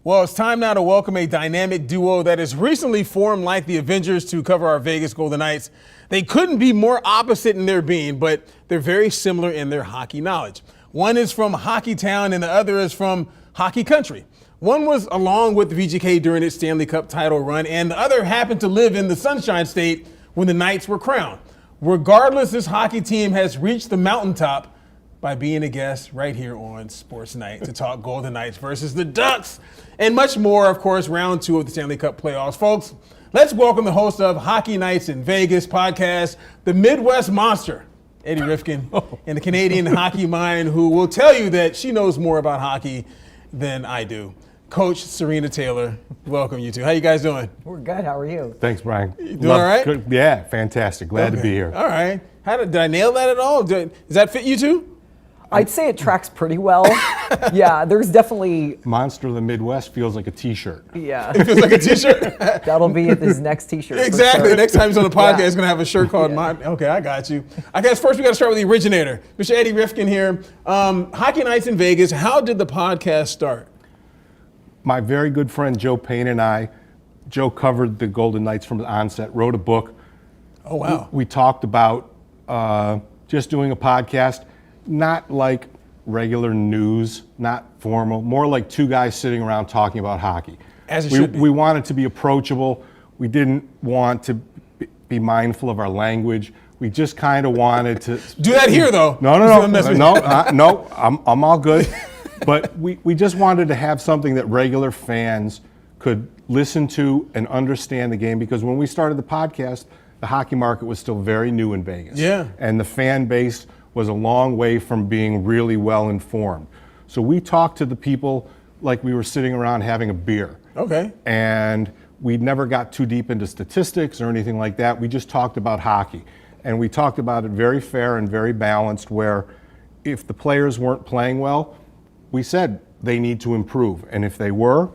Well, it's time now to welcome a dynamic duo that has recently formed like the Avengers to cover our Vegas Golden Knights. They couldn't be more opposite in their being, but they're very similar in their hockey knowledge. One is from Hockey Town and the other is from Hockey Country. One was along with the VGK during its Stanley Cup title run, and the other happened to live in the Sunshine State when the Knights were crowned. Regardless, this hockey team has reached the mountaintop by being a guest right here on Sports Night to talk Golden Knights versus the Ducks and much more, of course, round 2 of the Stanley Cup playoffs. Folks, let's welcome the host of Hockey Nights in Vegas podcast, the Midwest Monster, Eddie Rivkin, and the Canadian hockey mind who will tell you that she knows more about hockey than I do. Coach Sarina Taylor, welcome you two. How you guys doing? We're good. How are you? Thanks, Bryan. You doing all right? Good. Yeah, fantastic. Glad to be here. All right. Did I nail that at all? Does that fit you two? I'd say it tracks pretty well. Yeah, there's definitely... Monster of the Midwest feels like a T-shirt. Yeah. It feels like a T-shirt? That'll be his next T-shirt. Exactly. Sure. Next time he's on the podcast, he's going to have a shirt called mine. Okay, I got you. I guess first we got to start with the originator, Mr. Eddie Rivkin here. Hockey Nights in Vegas, how did the podcast start? My very good friend Joe Payne and I, Joe covered the Golden Knights from the onset, wrote a book. Oh, wow. We talked about just doing a podcast, not like regular news, not formal, more like two guys sitting around talking about hockey. As it should be. We wanted to be approachable. We didn't want to be mindful of our language. We just kind of wanted to do that here, though. No, I'm all good. But we just wanted to have something that regular fans could listen to and understand the game, because when we started the podcast, the hockey market was still very new in Vegas. Yeah. And the fan base was a long way from being really well informed. So we talked to the people like we were sitting around having a beer. Okay. And we never got too deep into statistics or anything like that. We just talked about hockey. And we talked about it very fair and very balanced, where if the players weren't playing well, we said they need to improve. And if they were,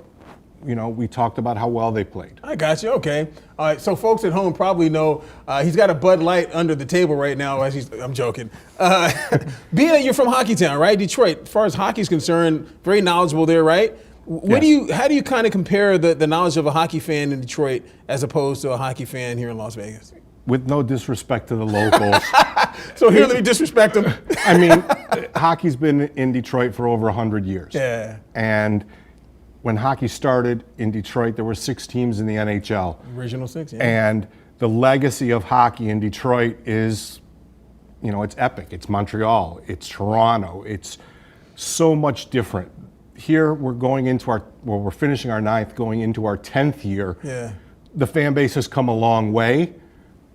we talked about how well they played. I got you. Okay. All right. So folks at home probably know he's got a Bud Light under the table right now. I'm joking. Being that you're from Hockey Town, right? Detroit, as far as hockey's concerned, very knowledgeable there, right? Yes. How do you kind of compare the knowledge of a hockey fan in Detroit as opposed to a hockey fan here in Las Vegas? With no disrespect to the locals. So here, let me disrespect them. I mean, hockey's been in Detroit for over 100 years. Yeah. And when hockey started in Detroit, there were 6 teams in the NHL. Original 6, yeah. And the legacy of hockey in Detroit is, it's epic. It's Montreal, it's Toronto, it's so much different. Here we're we're finishing our 9th, going into our 10th year. Yeah. The fan base has come a long way,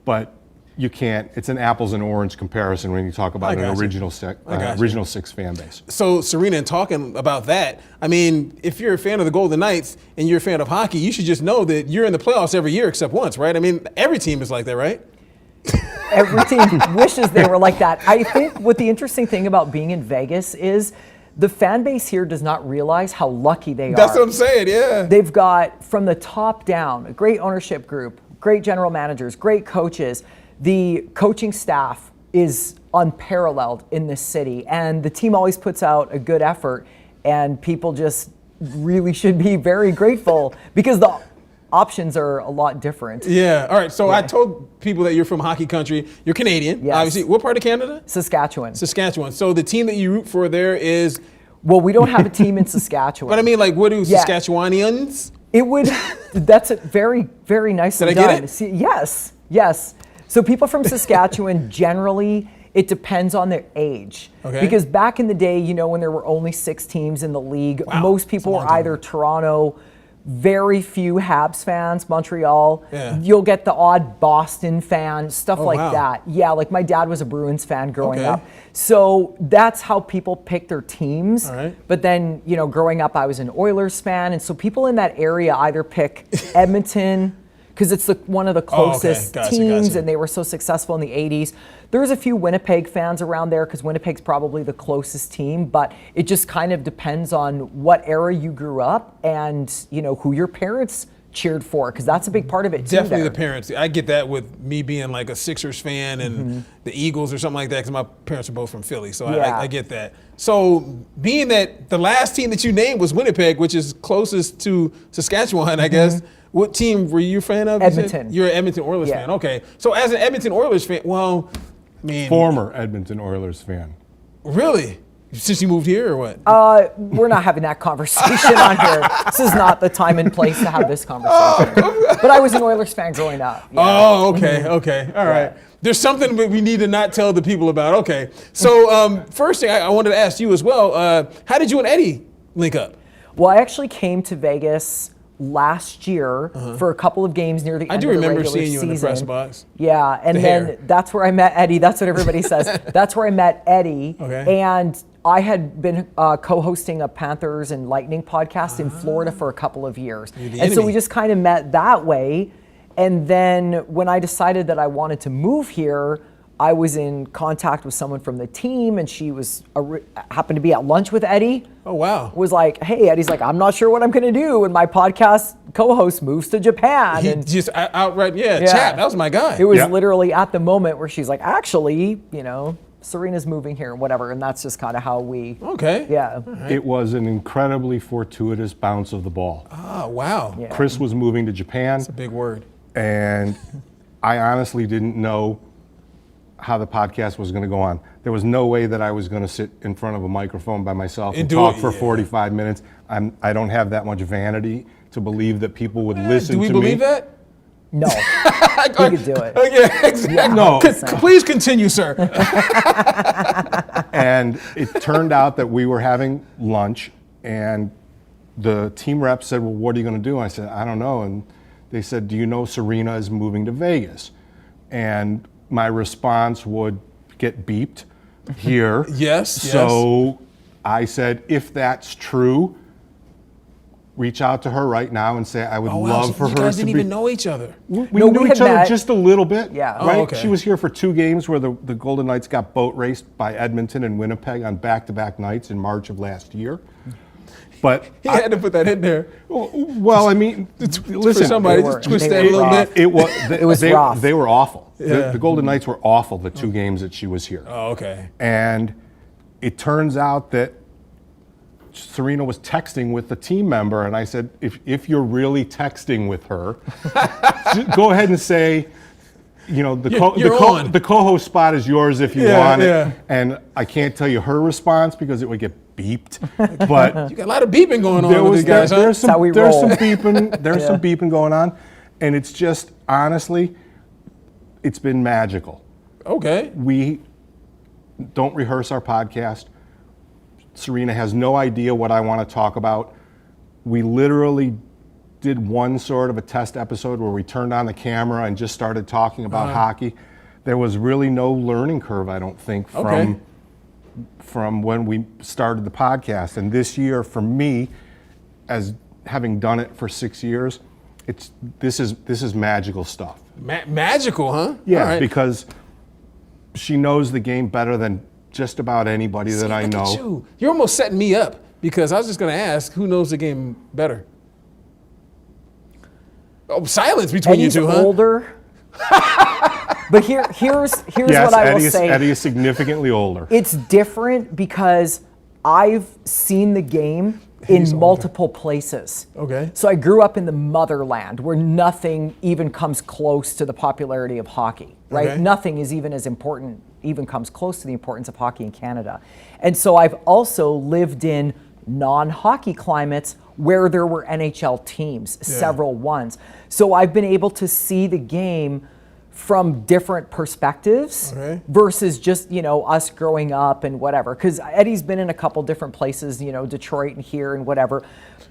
but it's an apples and orange comparison when you talk about an original 6 fan base. So Sarina, in talking about that, I mean, if you're a fan of the Golden Knights and you're a fan of hockey, you should just know that you're in the playoffs every year except once, right? I mean, every team is like that, right? Every team wishes they were like that. I think what the interesting thing about being in Vegas is the fan base here does not realize how lucky they are. That's what I'm saying, yeah. They've got, from the top down, a great ownership group, great general managers, great coaches. The coaching staff is unparalleled in this city, and the team always puts out a good effort, and people just really should be very grateful because the options are a lot different. Yeah. All right. So I told people that you're from hockey country. You're Canadian, yes. Obviously. What part of Canada? Saskatchewan. So the team that you root for there is? Well, we don't have a team in Saskatchewan. But I mean, like, what do Saskatchewanians? That's a very, very nicely done. Did I get it? Yes. So people from Saskatchewan, generally, it depends on their age. Okay. Because back in the day, when there were only 6 teams in the league, most people were either Toronto, very few Habs fans, Montreal. Yeah. You'll get the odd Boston fan, stuff like that. Yeah, like my dad was a Bruins fan growing up. So that's how people pick their teams. All right. But then, growing up, I was an Oilers fan. And so people in that area either pick Edmonton, because it's one of the closest teams, and they were so successful in the 80s. There's a few Winnipeg fans around there because Winnipeg's probably the closest team, but it just kind of depends on what era you grew up and who your parents cheered for, because that's a big part of it too. Definitely there. the parents. I get that with me being like a Sixers fan and the Eagles or something like that, because my parents are both from Philly, so Yeah. I get that. So being that the last team that you named was Winnipeg, which is closest to Saskatchewan, I guess, what team were you a fan of? Edmonton. You're an Edmonton Oilers fan. Okay. So as an Edmonton Oilers fan, well, I mean. Former Edmonton Oilers fan. Really? Since you moved here or what? We're not having that conversation on here. This is not the time and place to have this conversation. But I was an Oilers fan growing up. Yeah. Oh, okay, okay, all right. There's something we need to not tell the people about. Okay, so first thing I wanted to ask you as well, how did you and Eddie link up? Well, I actually came to Vegas last year for a couple of games near the end I do of the remember regular seeing you in the season. press box. Yeah, and The then hair. that's where I met Eddie. That's what everybody says. That's where I met Eddie. Okay. And I had been co-hosting a Panthers and Lightning podcast in Florida for a couple of years. You're the And so enemy. we just kind of met that way. And then when I decided that I wanted to move here, I was in contact with someone from the team, and she was happened to be at lunch with Eddie. Oh, wow. Was like, hey, Eddie's like, I'm not sure what I'm going to do when my podcast co-host moves to Japan. He And just outright, Chap, that was my guy. it was Yeah. literally at the moment where she's like, actually, Sarina's moving here and whatever. And that's just kind of how we, Okay. yeah. It was an incredibly fortuitous bounce of the ball. Oh, wow. Yeah. Chris was moving to Japan, That's a big word. and I honestly didn't know how the podcast was going to go on. There was no way that I was going to sit in front of a microphone by myself and do talk it, for yeah. 45 minutes. I don't have that much vanity to believe that people would listen Do we to me. believe that? No, he could do it. Yeah, exactly. No. Please continue, sir. And it turned out that we were having lunch, and the team rep said, well, what are you going to do? I said, I don't know. And they said, do you know Sarina is moving to Vegas? And my response would get beeped here. Yes, So I said, if that's true, reach out to her right now and say, I would Oh, wow. love So for you her guys to didn't be. even know each other. We No, knew we had each other met- just a little bit, Yeah. right? Oh, okay. She was here for 2 games where the Golden Knights got boat raced by Edmonton and Winnipeg on back-to-back nights in March of last year. But He had to put that in there. well, I mean, For listen, somebody, They were- just twist they that a were little rough. bit. it was was rough. They were awful. Yeah. The Golden Knights were awful the 2 games that she was here. Oh, okay. And it turns out that Sarina was texting with the team member, and I said, if you're really texting with her, go ahead and say, You're on. the co-host spot is yours if you Yeah, want it. yeah. And I can't tell you her response because it would get beeped. But You got a lot of beeping going on there with was these guys, huh? there's how we some roll. beeping there's some beeping going on, and it's just honestly, it's been magical. Okay. We don't rehearse our podcast. Sarina has no idea what I want to talk about. We literally did one sort of a test episode where we turned on the camera and just started talking about hockey. There was really no learning curve, I don't think, Okay. from when we started the podcast. And this year, for me, as having done it for 6 years, this is magical stuff. Magical, huh? Yeah, All right. because she knows the game better than just about anybody that I Look at know. you. You're almost setting me up because I was just going to ask who knows the game better. Oh, silence between Eddie's you two, huh? older. But here's Yes, what I will Eddie say. is significantly older. It's different because I've seen the game in multiple places. Okay. So I grew up in the motherland where nothing even comes close to the popularity of hockey, right? Okay. Nothing is even as important, even comes close to the importance of hockey in Canada. And so I've also lived in non-hockey climates where there were NHL teams, several ones. So I've been able to see the game from different perspectives Okay. versus just, us growing up and whatever. Because Eddie's been in a couple different places, Detroit and here and whatever.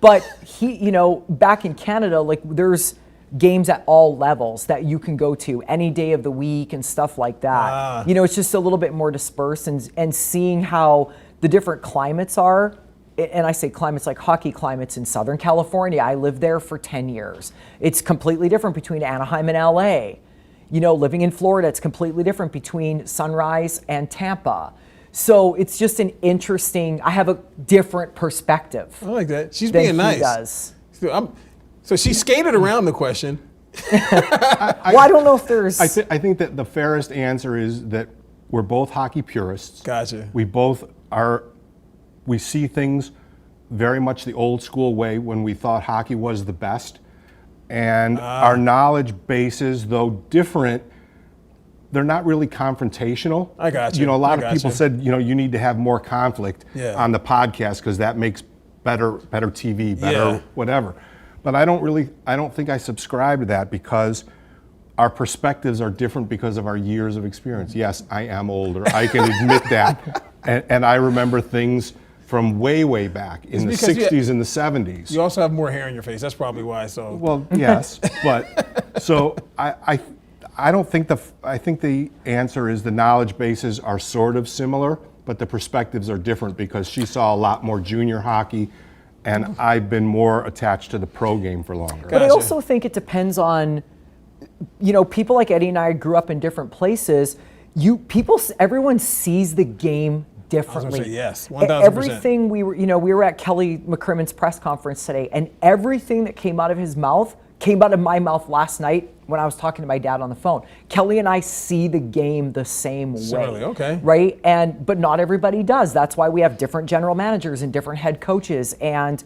But he, back in Canada, like there's games at all levels that you can go to any day of the week and stuff like that. It's just a little bit more dispersed and seeing how the different climates are. And I say climates like hockey climates in Southern California. I lived there for 10 years. It's completely different between Anaheim and LA. Living in Florida, it's completely different between Sunrise and Tampa. So it's just an interesting, I have a different perspective I like that. She's than being he nice. does. So So she skated around the question. Well, I don't know if there's. I think that the fairest answer is that we're both hockey purists. Gotcha. We both are. We see things very much the old school way when we thought hockey was the best, and our knowledge bases, though different, they're not really confrontational. I got you. You know, a lot I of people gotcha. said, you know, you need to have more conflict Yeah. on the podcast because that makes better TV, better Yeah. whatever. But I don't think I subscribe to that because our perspectives are different because of our years of experience. Yes, I am older. I can admit that. And I remember things from way back in the because you- 60s and the 70s. You also have more hair in your face. That's probably why. So Well, yes, but so I don't think I think the answer is the knowledge bases are sort of similar, but the perspectives are different because she saw a lot more junior hockey, and I've been more attached to the pro game for longer. But I Gotcha. also think it depends on, people like Eddie and I grew up in different places. Everyone sees the game differently. say yes, 1000%. Everything we were at Kelly McCrimmon's press conference today, and everything that came out of his mouth came out of my mouth last night when I was talking to my dad on the phone. Kelly and I see the game the same way. Similarly, okay. Right? But not everybody does. That's why we have different general managers and different head coaches. And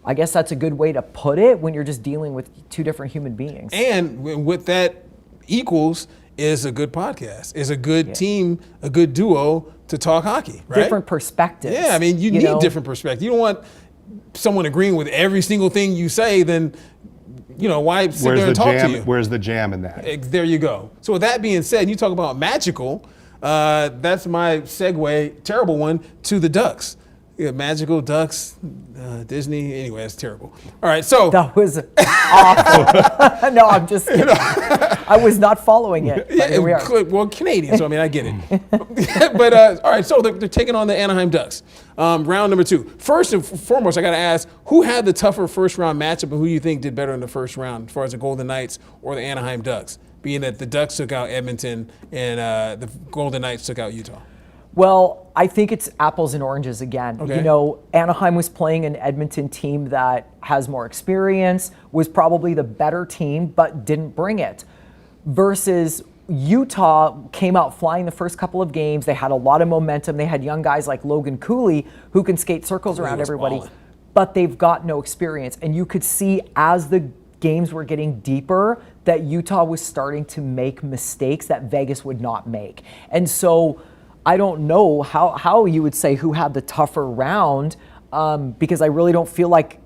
I guess that's a good way to put it when you're just dealing with two different human beings. And what that equals is a good podcast, is a good team, a good duo to talk hockey, right? Different perspectives. Yeah, I mean, you need different perspectives. You don't want someone agreeing with every single thing you say, then, why sit there and talk to you? Where's the jam in that? There you go. So with that being said, you talk about magical, that's my segue, terrible one, to the Ducks. Yeah, magical Ducks, Disney. Anyway, that's terrible. All right, so That was awful. No, I'm just kidding. I was not following it. But here we are. well, Canadian, so I mean, I get it. But all right, so they're taking on the Anaheim Ducks. Round number 2. First and foremost, I got to ask, who had the tougher first round matchup, and who you think did better in the first round, as far as the Golden Knights or the Anaheim Ducks? Being that the Ducks took out Edmonton and the Golden Knights took out Utah. Well, I think it's apples and oranges again. Okay. Anaheim was playing an Edmonton team that has more experience, was probably the better team, but didn't bring it. Versus Utah came out flying the first couple of games. They had a lot of momentum. They had young guys like Logan Cooley who can skate circles around was everybody, balling. but they've got no experience. And you could see as the games were getting deeper that Utah was starting to make mistakes that Vegas would not make. And so I don't know how you would say who had the tougher round, because I really don't feel like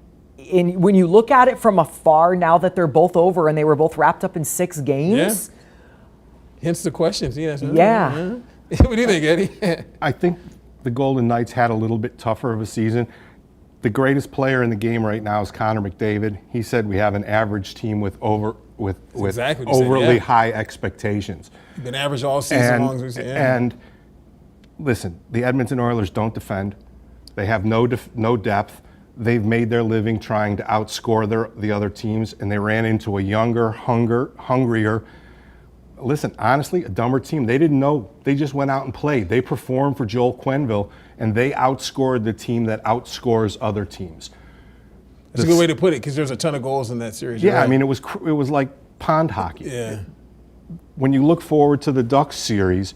when you look at it from afar, now that they're both over and they were both wrapped up in 6 games. Hence the questions. Yes. Yeah. What do you think, Eddie? I think the Golden Knights had a little bit tougher of a season. The greatest player in the game right now is Connor McDavid. He said we have an average team with exactly what he said, overly yeah. high expectations. You've been average all season long. And listen, the Edmonton Oilers don't defend. They have no depth. They've made their living trying to outscore the other teams, and they ran into a younger, hungrier. Listen, honestly, a dumber team. They didn't know. They just went out and played. They performed for Joel Quenneville, and they outscored the team that outscores other teams. That's a good way to put it, because there's a ton of goals in that series. Yeah, right? I mean, it was like pond hockey. Yeah. When you look forward to the Ducks series,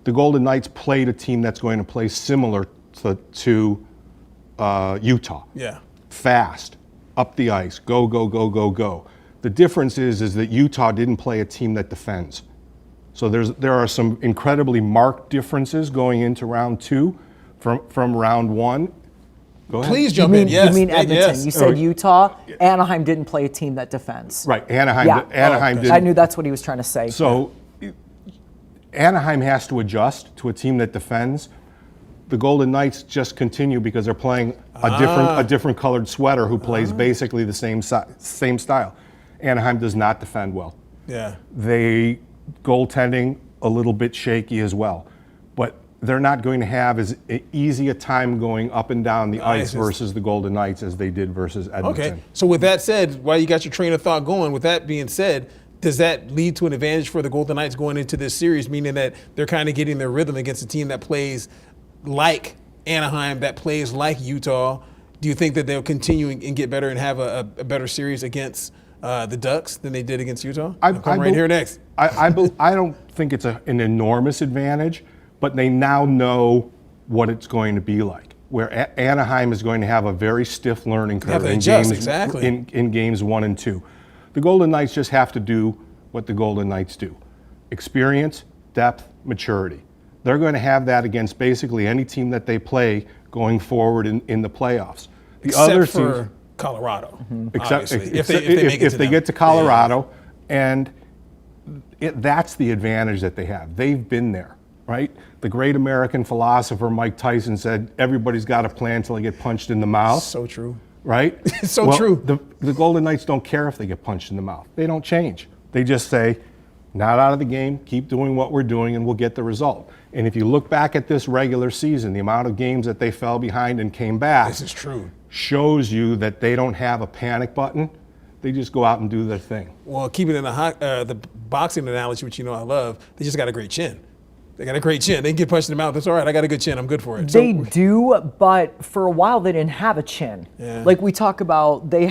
the Golden Knights played a team that's going to play similar to Utah. Yeah. Fast, up the ice, go, go, go, go, go. The difference is that Utah didn't play a team that defends. So there are some incredibly marked differences going into round 2 from round 1. Go ahead. Please jump in. Yes. You mean Edmonton? Yes. You said Utah. Anaheim didn't play a team that defends. Right, Anaheim. Yeah. Anaheim okay. didn't. I knew that's what he was trying to say. So Anaheim has to adjust to a team that defends. The Golden Knights just continue because they're playing a different colored sweater who plays basically the same style. Anaheim does not defend well. Yeah. They goaltending a little bit shaky as well, but they're not going to have as easy a time going up and down the ice versus the Golden Knights as they did versus Edmonton. Okay. So with that said, while you got your train of thought going, with that being said, does that lead to an advantage for the Golden Knights going into this series, meaning that they're kind of getting their rhythm against a team that plays like Anaheim, that plays like Utah, Do you think that they'll continue and get better and have a better series against the Ducks than they did against Utah? I'll come right here next. I don't think it's an enormous advantage, but they now know what it's going to be like. Where Anaheim is going to have a very stiff learning curve in games 1 and 2. The Golden Knights just have to do what the Golden Knights do. Experience, depth, maturity. They're going to have that against basically any team that they play going forward in the playoffs. Except for Colorado, obviously, if they get to Colorado, and that's the advantage that they have. They've been there, right? The great American philosopher Mike Tyson said, everybody's got a plan until they get punched in the mouth. So true. Right? True. The Golden Knights don't care if they get punched in the mouth. They don't change. They just say, not out of the game, keep doing what we're doing, and we'll get the result. And if you look back at this regular season, the amount of games that they fell behind and came back, this is true, shows you that they don't have a panic button. They just go out and do their thing. Well, keeping in the boxing analogy, which you know I love, they just got a great chin. They got a great chin. They can get punched in the mouth. That's all right. I got a good chin. I'm good for it. They do, but for a while they didn't have a chin. Yeah. Like we talk about, they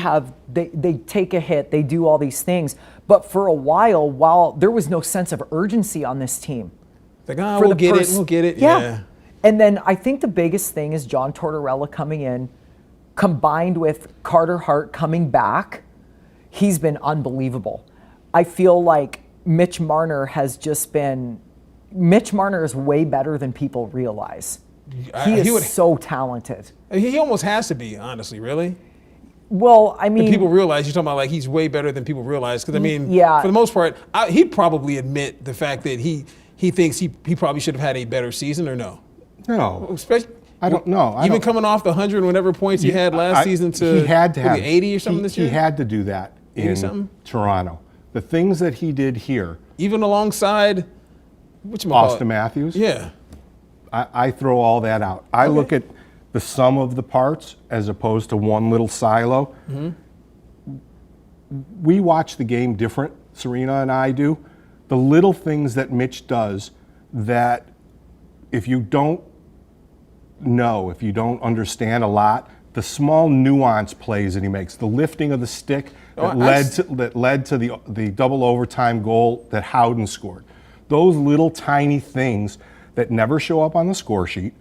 take a hit, they do all these things. But for a while there was no sense of urgency on this team. Like, we'll get it. Yeah. And then I think the biggest thing is John Tortorella coming in, combined with Carter Hart coming back. He's been unbelievable. I feel like Mitch Marner is way better than people realize. He is so talented. He almost has to be, honestly, really. Well, I mean, and people realize you're talking about like he's way better than people realize. Because I mean, yeah, for the most part, he'd probably admit the fact that he thinks he probably should have had a better season, or no? No, especially. I don't know. Even coming off the 100 whatever points he had last season to he had to have 80 or something this year. He had to do that in Toronto. The things that he did here, even alongside Austin Matthews. Yeah, I throw all that out. I look at the sum of the parts as opposed to one little silo. Mm-hmm. We watch the game different, Sarina and I do. The little things that Mitch does that if you don't know, if you don't understand a lot, the small nuance plays that he makes, the lifting of the stick that led to the double overtime goal that Howden scored. Those little tiny things that never show up on the score sheet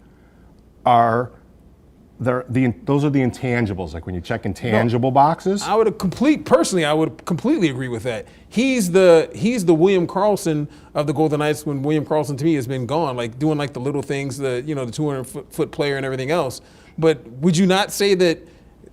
those are the intangibles, like when you check intangible boxes. I would completely agree with that. He's the William Karlsson of the Golden Knights when William Karlsson to me has been gone, like doing like the little things, the 200-foot player and everything else. But would you not say that,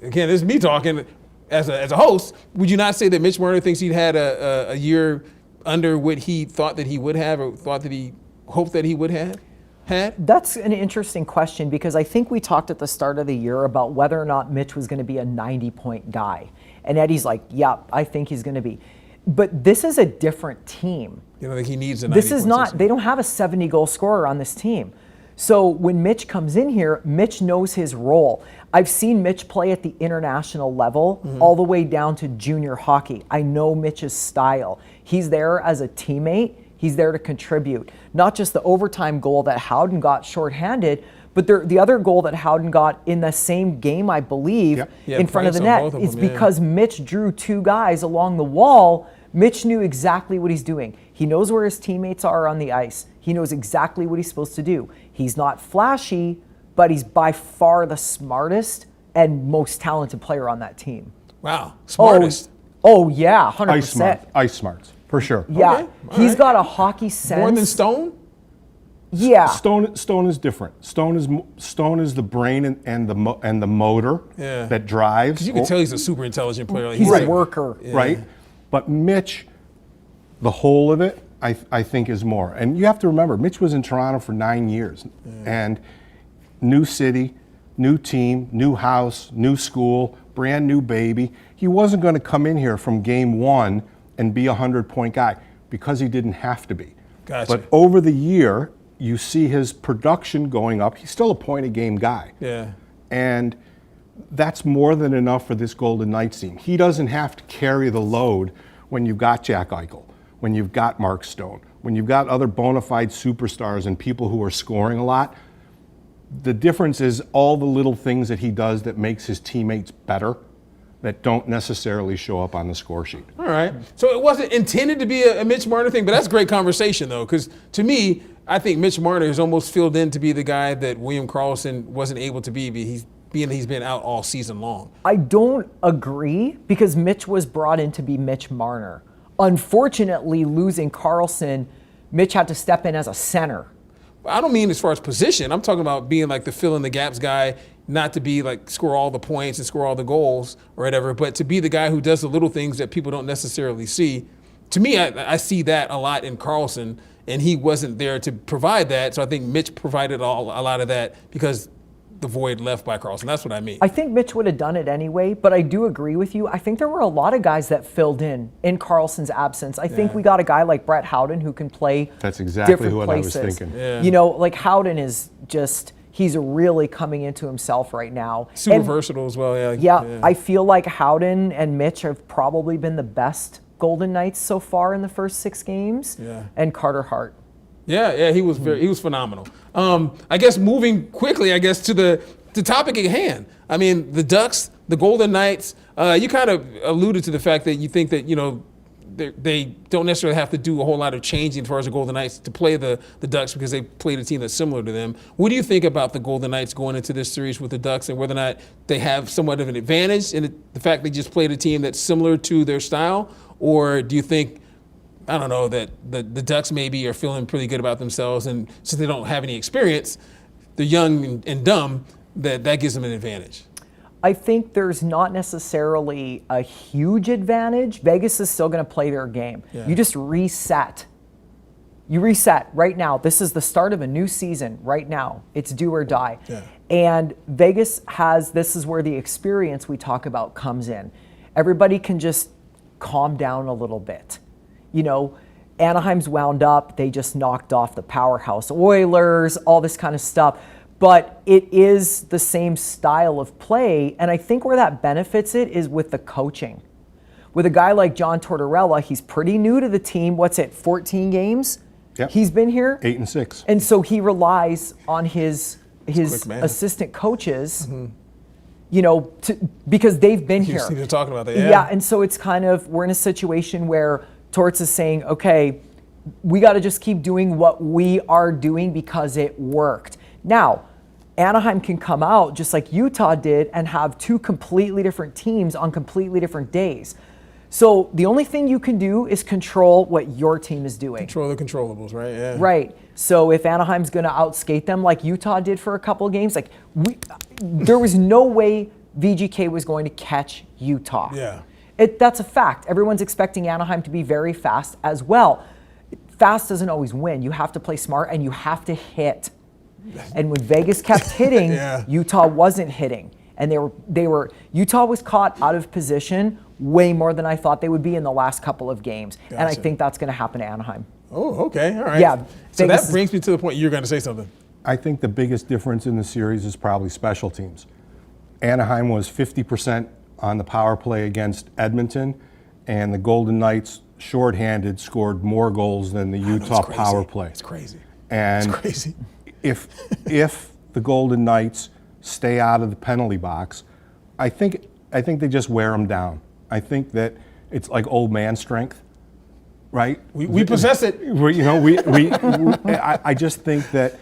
again, this is me talking as a host, would you not say that Mitch Marner thinks he'd had a year under what he thought that he would have, or thought that he hoped that he would have had? That's an interesting question, because I think we talked at the start of the year about whether or not Mitch was going to be a 90-point guy. And Eddie's like, yeah, I think he's going to be. But this is a different team. You don't think he needs a 90-point This is not, they don't have a 70-goal scorer on this team. So when Mitch comes in here, Mitch knows his role. I've seen Mitch play at the international level, all the way down to junior hockey. I know Mitch's style. He's there as a teammate. He's there to contribute. Not just the overtime goal that Howden got shorthanded, but the other goal that Howden got in the same game, I believe, in front of the net. It's because Mitch drew two guys along the wall. Mitch knew exactly what he's doing. He knows where his teammates are on the ice. He knows exactly what he's supposed to do. He's not flashy, but he's by far the smartest and most talented player on that team. Wow, smartest. Oh yeah, 100%. Ice smarts, for sure. Yeah, he's got a hockey sense. More than Stone? Yeah. Stone is different. Stone is the brain and the motor that drives. Because you can tell he's a super intelligent player. He's a worker. Yeah. Right? But Mitch, the whole of it, I think is more. And you have to remember, Mitch was in Toronto for 9 years. And new city, new team, new house, new school, brand new baby. He wasn't going to come in here from game one and be a 100-point guy, because he didn't have to be. Gotcha. But over the year, you see his production going up. He's still a point-a-game guy. Yeah. And that's more than enough for this Golden Knights team. He doesn't have to carry the load when you've got Jack Eichel, when you've got Mark Stone, when you've got other bona fide superstars and people who are scoring a lot. The difference is all the little things that he does that makes his teammates better that don't necessarily show up on the score sheet. All right. So it wasn't intended to be a Mitch Marner thing, but that's great conversation, though, because to me, I think Mitch Marner is almost filled in to be the guy that William Karlsson wasn't able to be. He's been out all season long. I don't agree because Mitch was brought in to be Mitch Marner. Unfortunately, losing Karlsson, Mitch had to step in as a center. I don't mean as far as position. I'm talking about being like the fill in the gaps guy, not to be like score all the points and score all the goals or whatever, but to be the guy who does the little things that people don't necessarily see. To me, I see that a lot in Karlsson, and he wasn't there to provide that. So I think Mitch provided a lot of that because the void left by Karlsson. That's what I mean. I think Mitch would have done it anyway, but I do agree with you. I think there were a lot of guys that filled in Karlsson's absence. I think we got a guy like Brett Howden who can play That's exactly different what places. I was thinking. Yeah. You know, like Howden is just, he's really coming into himself right now. Super And versatile as well. yeah, I feel like Howden and Mitch have probably been the best Golden Knights so far in the first 6 games. Yeah. And Carter Hart. Yeah, he was he was phenomenal. I guess moving quickly, to the topic at hand. I mean, the Ducks, the Golden Knights. You kind of alluded to the fact that you think that they don't necessarily have to do a whole lot of changing as far as the Golden Knights to play the Ducks because they played a team that's similar to them. What do you think about the Golden Knights going into this series with the Ducks and whether or not they have somewhat of an advantage in the fact they just played a team that's similar to their style? Or do you think, I don't know, that the Ducks maybe are feeling pretty good about themselves and since they don't have any experience, they're young and dumb, that gives them an advantage? I think there's not necessarily a huge advantage. Vegas is still going to play their game. Yeah. You just reset. You reset right now. This is the start of a new season right now. It's do or die. Yeah. And Vegas this is where the experience we talk about comes in. Everybody can just calm down a little bit. Anaheim's wound up. They just knocked off the powerhouse Oilers, all this kind of stuff. But it is the same style of play, and I think where that benefits it is with the coaching. With a guy like John Tortorella, he's pretty new to the team. 14 games? Yep. He's been here? 8 and 6. And so he relies on his quick, man. assistant coaches, because they've been here. You're talking about that, Yeah, and so it's kind of, we're in a situation where Torts is saying, okay, we got to just keep doing what we are doing because it worked. Now, Anaheim can come out just like Utah did and have 2 completely different teams on completely different days. So the only thing you can do is control what your team is doing. Control the controllables, right? Yeah. Right. So if Anaheim's going to outskate them like Utah did for a couple of games, there was no way VGK was going to catch Utah. Yeah. That's a fact. Everyone's expecting Anaheim to be very fast as well. Fast doesn't always win. You have to play smart and you have to hit. And when Vegas kept hitting, Yeah. Utah wasn't hitting. And Utah was caught out of position way more than I thought they would be in the last couple of games. And I Gotcha. think that's going to happen to Anaheim. Oh, okay. All right. Yeah, So Vegas that brings me to the point you're going to say something. I think the biggest difference in the series is probably special teams. Anaheim was 50% on the power play against Edmonton, and the Golden Knights, shorthanded, scored more goals than the Utah crazy. power play. It's crazy. And It's crazy. if the Golden Knights stay out of the penalty box, I think they just wear them down. I think that it's like old man strength, right? We possess it. I just think that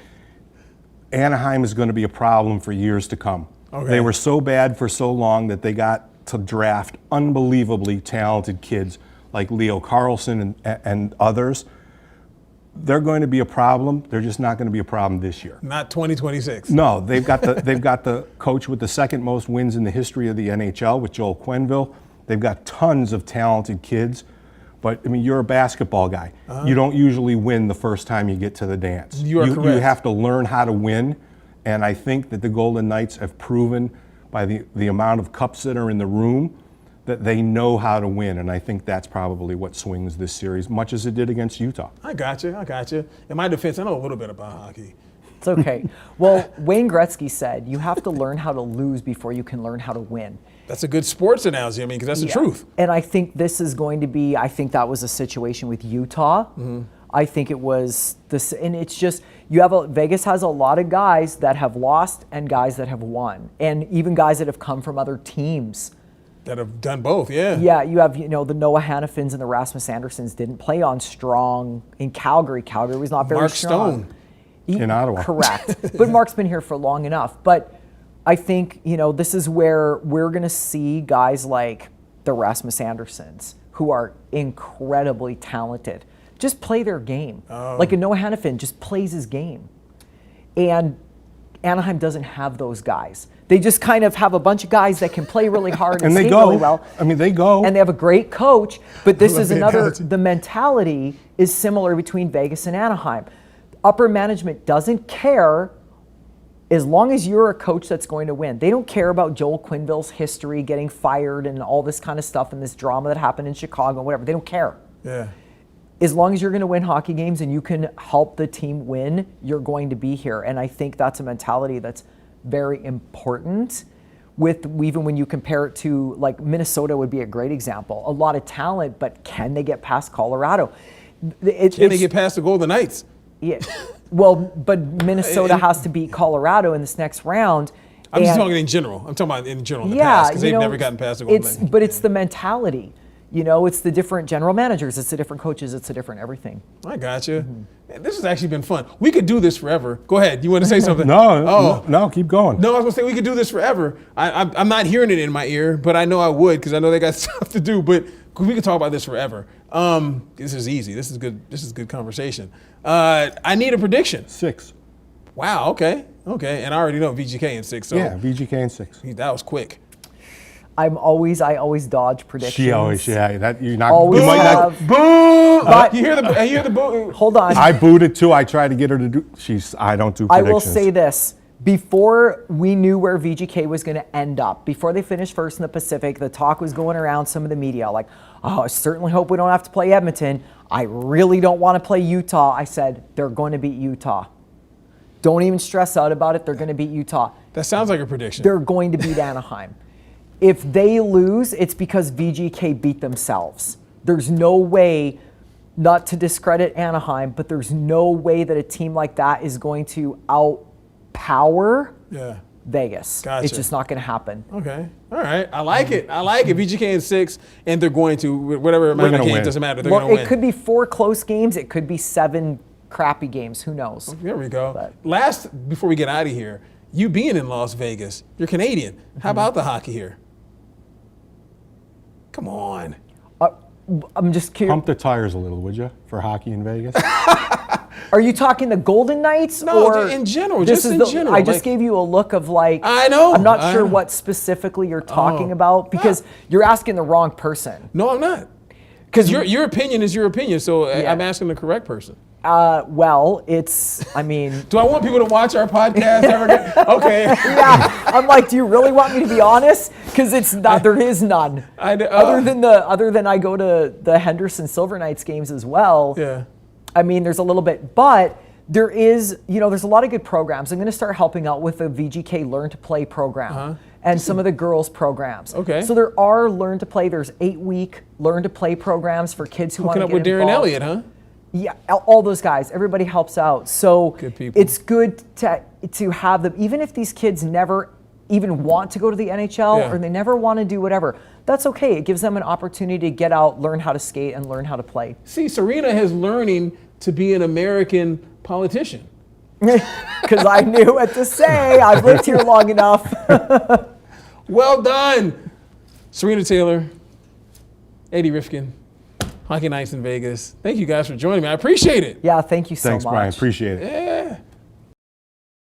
Anaheim is going to be a problem for years to come. Okay. They were so bad for so long that they got to draft unbelievably talented kids like Leo Carlsson and others. They're going to be a problem. They're just not going to be a problem this year. Not 2026. No, they've got the coach with the second most wins in the history of the NHL with Joel Quenneville. They've got tons of talented kids. But, I mean, you're a basketball guy. You don't usually win the first time you get to the dance. You are correct. You have to learn how to win. And I think that the Golden Knights have proven by the amount of cups that are in the room that they know how to win. And I think that's probably what swings this series, much as it did against Utah. I got you. In my defense, I know a little bit about hockey. It's okay. Well, Wayne Gretzky said you have to learn how to lose before you can learn how to win. That's a good sports analogy. I mean, because that's the truth. And I think this is going to be, I think that was a situation with Utah. I think it was this, and it's just, Vegas has a lot of guys that have lost and guys that have won, and even guys that have come from other teams. That have done both, yeah. Yeah, you have, the Noah Hannafins and the Rasmus Andersons didn't play on strong in Calgary. Calgary was not very Mark strong. Stone. In Ottawa. Correct. But Mark's been here for long enough. But I think, this is where we're going to see guys like the Rasmus Andersons, who are incredibly talented, just play their game. Like a Noah Hannafin just plays his game. And Anaheim doesn't have those guys. They just kind of have a bunch of guys that can play really hard and they skate go. really well. I mean, they go. And they have a great coach, but this is analogy. the mentality is similar between Vegas and Anaheim. Upper management doesn't care as long as you're a coach that's going to win. They don't care about Joel Quenneville's history, getting fired and all this kind of stuff and this drama that happened in Chicago, whatever. They don't care. Yeah. As long as you're going to win hockey games and you can help the team win, you're going to be here. And I think that's a mentality that's very important even when you compare it to, like, Minnesota would be a great example. A lot of talent, but can they get past Colorado? Can they get past the Golden Knights? Yeah. Well, but Minnesota has to beat Colorado in this next round. I'm just talking in general. I'm talking about in general in the past because they've never gotten past the Golden Knights. But it's the mentality. It's the different general managers, it's the different coaches, it's the different everything. I got you. This has actually been fun. We could do this forever. Go ahead. You want to say something? No, keep going. No, I was going to say we could do this forever. I'm not hearing it in my ear, but I know I would because I know they got stuff to do. But we could talk about this forever. This is easy. This is good. This is good conversation. I need a prediction. 6. Wow. Okay. And I already know VGK in 6. So Yeah, VGK in 6. that was quick. I always dodge predictions. She always, that you're not. Always You might not. have. Boo! But- You hear the boo? Hold on. I booted too. I tried to get her to do. I don't do I predictions. will say this. Before we knew where VGK was going to end up, before they finished first in the Pacific, the talk was going around some of the media like, I certainly hope we don't have to play Edmonton. I really don't want to play Utah. I said, they're going to beat Utah. Don't even stress out about it. They're going to beat Utah. That sounds like a prediction. They're going to beat Anaheim. If they lose, it's because VGK beat themselves. There's no way, not to discredit Anaheim, but there's no way that a team like that is going to outpower Vegas. Gotcha. It's just not going to happen. Okay. All right. I like it. VGK in 6, and they're going to, whatever amount of games, win. doesn't matter. They're going to win. It could be 4 close games. It could be 7 crappy games. Who knows? There we go. But- Before we get out of here, you being in Las Vegas, you're Canadian. How about the hockey here? Come on. I'm just curious. Pump the tires a little, would you, for hockey in Vegas? Are you talking the Golden Knights? No, or in general, this just is in the- general, I just like- gave you a look of like. I know, I'm not I sure know. what specifically you're talking about because you're asking the wrong person. No, I'm not. Because Your opinion is your opinion, so I'm asking the correct person. well, it's. I mean. Do I want people to watch our podcast ever again? Okay. Yeah, I'm like, do you really want me to be honest? Because it's not. There is none. Other than I go to the Henderson Silver Knights games as well. Yeah. I mean, there's a little bit, but there is, there's a lot of good programs. I'm going to start helping out with the VGK Learn to Play program and some of the girls' programs. Okay. So there are Learn to Play. There's 8-week Learn to Play programs for kids who want to Hooking get up with Darren involved. Elliott, huh? Yeah, all those guys. Everybody helps out. So Good people. it's good to have them, even if these kids never even want to go to the NHL or they never want to do whatever. That's okay. It gives them an opportunity to get out, learn how to skate, and learn how to play. See, Sarina is learning to be an American politician. Because I knew what to say. I've lived here long enough. Well done. Sarina Taylor, Eddie Rivkin, Hockey Nights in Vegas. Thank you guys for joining me. I appreciate it. Yeah, thank you so Thanks, much. Bryan. Appreciate it. Yeah.